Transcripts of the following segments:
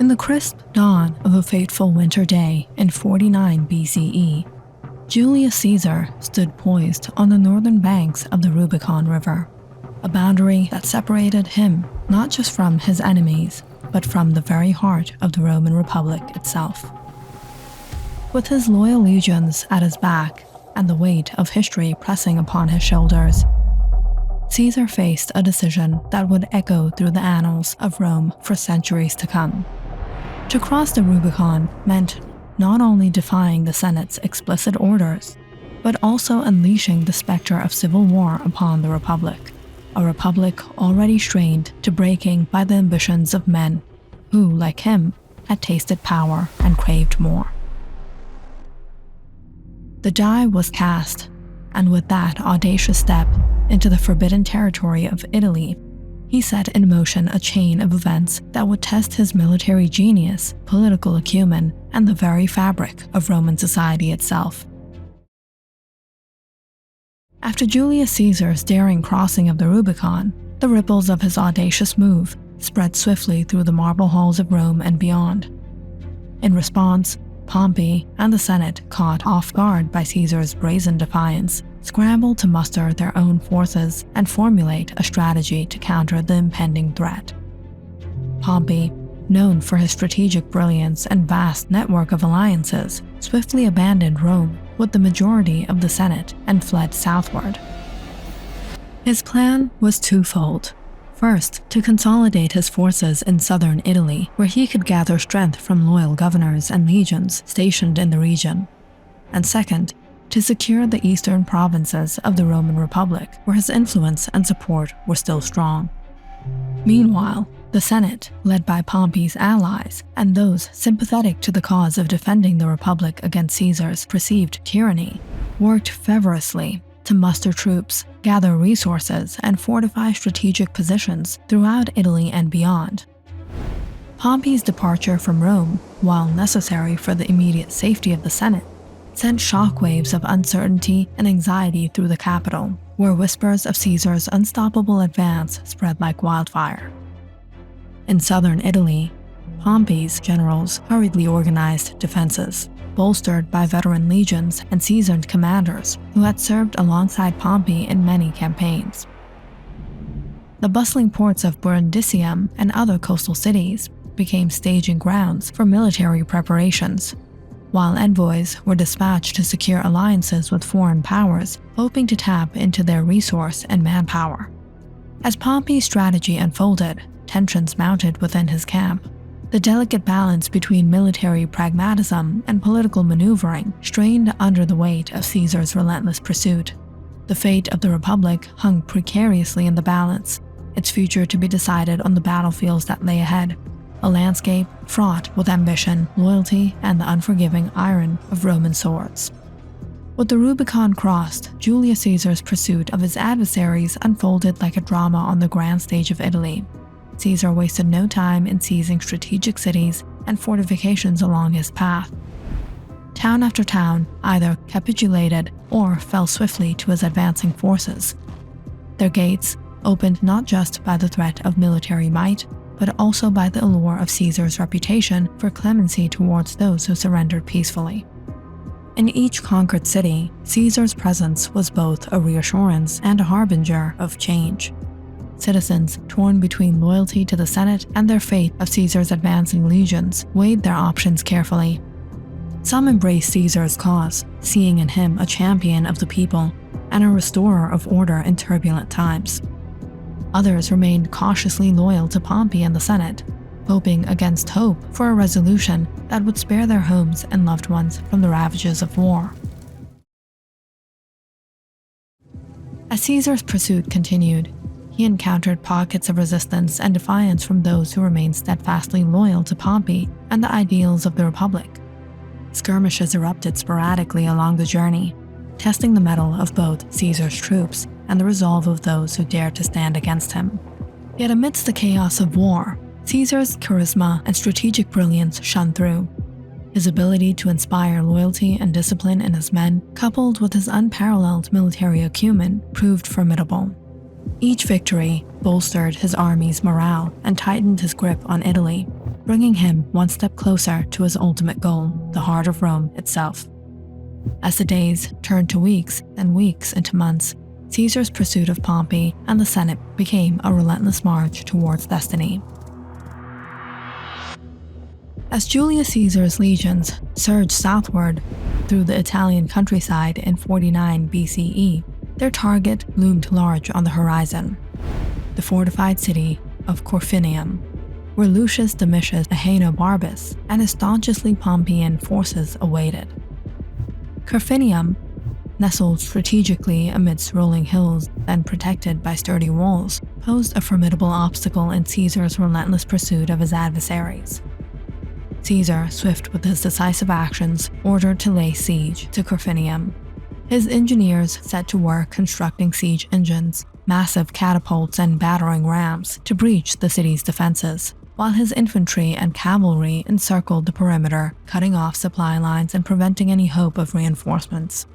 In the crisp dawn of a fateful winter day in 49 BCE, Julius Caesar stood poised on the northern banks of the Rubicon River, a boundary that separated him not just from his enemies, but from the very heart of the Roman Republic itself. With his loyal legions at his back and the weight of history pressing upon his shoulders, Caesar faced a decision that would echo through the annals of Rome for centuries to come. To cross the Rubicon meant not only defying the Senate's explicit orders, but also unleashing the specter of civil war upon the Republic, a republic already strained to breaking by the ambitions of men who, like him, had tasted power and craved more. The die was cast, and with that audacious step into the forbidden territory of Italy, he set in motion a chain of events that would test his military genius, political acumen, and the very fabric of Roman society itself. After Julius Caesar's daring crossing of the Rubicon, the ripples of his audacious move spread swiftly through the marble halls of Rome and beyond. In response, Pompey and the Senate, caught off guard by Caesar's brazen defiance, scrambled to muster their own forces and formulate a strategy to counter the impending threat. Pompey, known for his strategic brilliance and vast network of alliances, swiftly abandoned Rome with the majority of the Senate and fled southward. His plan was twofold. First, to consolidate his forces in southern Italy, where he could gather strength from loyal governors and legions stationed in the region. And second, to secure the eastern provinces of the Roman Republic, where his influence and support were still strong. Meanwhile, the Senate, led by Pompey's allies and those sympathetic to the cause of defending the Republic against Caesar's perceived tyranny, worked fervorously to muster troops, gather resources, and fortify strategic positions throughout Italy and beyond. Pompey's departure from Rome, while necessary for the immediate safety of the Senate, sent shockwaves of uncertainty and anxiety through the capital, where whispers of Caesar's unstoppable advance spread like wildfire. In southern Italy, Pompey's generals hurriedly organized defenses, bolstered by veteran legions and seasoned commanders who had served alongside Pompey in many campaigns. The bustling ports of Brundisium and other coastal cities became staging grounds for military preparations, while envoys were dispatched to secure alliances with foreign powers, hoping to tap into their resource and manpower. As Pompey's strategy unfolded, tensions mounted within his camp. The delicate balance between military pragmatism and political maneuvering strained under the weight of Caesar's relentless pursuit. The fate of the Republic hung precariously in the balance, its future to be decided on the battlefields that lay ahead, a landscape fraught with ambition, loyalty, and the unforgiving iron of Roman swords. With the Rubicon crossed, Julius Caesar's pursuit of his adversaries unfolded like a drama on the grand stage of Italy. Caesar wasted no time in seizing strategic cities and fortifications along his path. Town after town either capitulated or fell swiftly to his advancing forces. Their gates, opened not just by the threat of military might, but also by the allure of Caesar's reputation for clemency towards those who surrendered peacefully. In each conquered city, Caesar's presence was both a reassurance and a harbinger of change. Citizens, torn between loyalty to the Senate and their fate of Caesar's advancing legions, weighed their options carefully. Some embraced Caesar's cause, seeing in him a champion of the people and a restorer of order in turbulent times. Others remained cautiously loyal to Pompey and the Senate, hoping against hope for a resolution that would spare their homes and loved ones from the ravages of war. As Caesar's pursuit continued, he encountered pockets of resistance and defiance from those who remained steadfastly loyal to Pompey and the ideals of the Republic. Skirmishes erupted sporadically along the journey, testing the mettle of both Caesar's troops and the resolve of those who dared to stand against him. Yet amidst the chaos of war, Caesar's charisma and strategic brilliance shone through. His ability to inspire loyalty and discipline in his men, coupled with his unparalleled military acumen, proved formidable. Each victory bolstered his army's morale and tightened his grip on Italy, bringing him one step closer to his ultimate goal, the heart of Rome itself. As the days turned to weeks and weeks into months, Caesar's pursuit of Pompey and the Senate became a relentless march towards destiny. As Julius Caesar's legions surged southward through the Italian countryside in 49 BCE, their target loomed large on the horizon: the fortified city of Corfinium, where Lucius Domitius Ahenobarbus and his staunchly Pompeian forces awaited. Corfinium, nestled strategically amidst rolling hills and protected by sturdy walls, posed a formidable obstacle in Caesar's relentless pursuit of his adversaries. Caesar, swift with his decisive actions, ordered to lay siege to Corfinium. His engineers set to work constructing siege engines, massive catapults and battering rams to breach the city's defenses, while his infantry and cavalry encircled the perimeter, cutting off supply lines and preventing any hope of reinforcements.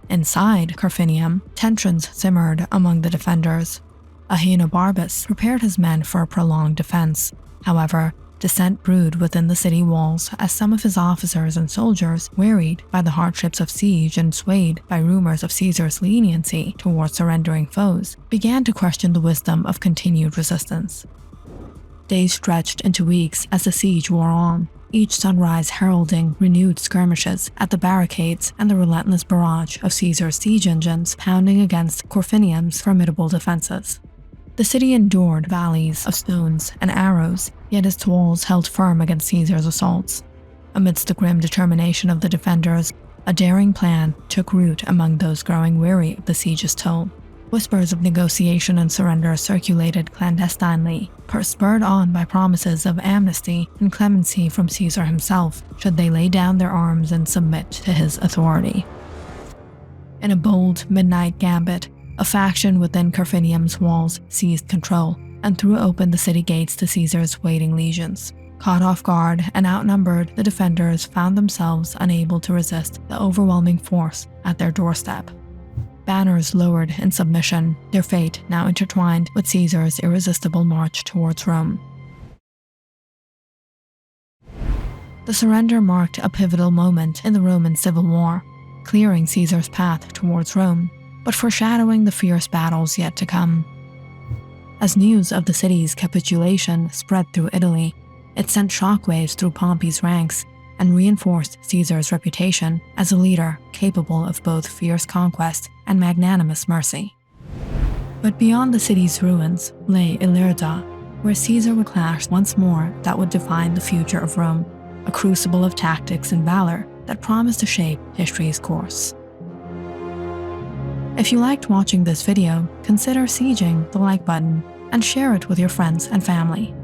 Inside Corfinium, tensions simmered among the defenders. Ahenobarbus prepared his men for a prolonged defense. However, dissent brewed within the city walls as some of his officers and soldiers, wearied by the hardships of siege and swayed by rumors of Caesar's leniency towards surrendering foes, began to question the wisdom of continued resistance. Days stretched into weeks as the siege wore on, each sunrise heralding renewed skirmishes at the barricades and the relentless barrage of Caesar's siege engines pounding against Corfinium's formidable defenses. The city endured valleys of stones and arrows, yet its walls held firm against Caesar's assaults. Amidst the grim determination of the defenders, a daring plan took root among those growing weary of the siege's toll. Whispers of negotiation and surrender circulated clandestinely, spurred on by promises of amnesty and clemency from Caesar himself, should they lay down their arms and submit to his authority. In a bold midnight gambit, a faction within Corfinium's walls seized control and threw open the city gates to Caesar's waiting legions. Caught off guard and outnumbered, the defenders found themselves unable to resist the overwhelming force at their doorstep. Banners lowered in submission, their fate now intertwined with Caesar's irresistible march towards Rome. The surrender marked a pivotal moment in the Roman Civil War, clearing Caesar's path towards Rome, but foreshadowing the fierce battles yet to come. As news of the city's capitulation spread through Italy, it sent shockwaves through Pompey's ranks and reinforced Caesar's reputation as a leader capable of both fierce conquest and magnanimous mercy. But beyond the city's ruins lay Ilerda, where Caesar would clash once more that would define the future of Rome, a crucible of tactics and valor that promised to shape history's course. If you liked watching this video, consider sieging the like button and share it with your friends and family.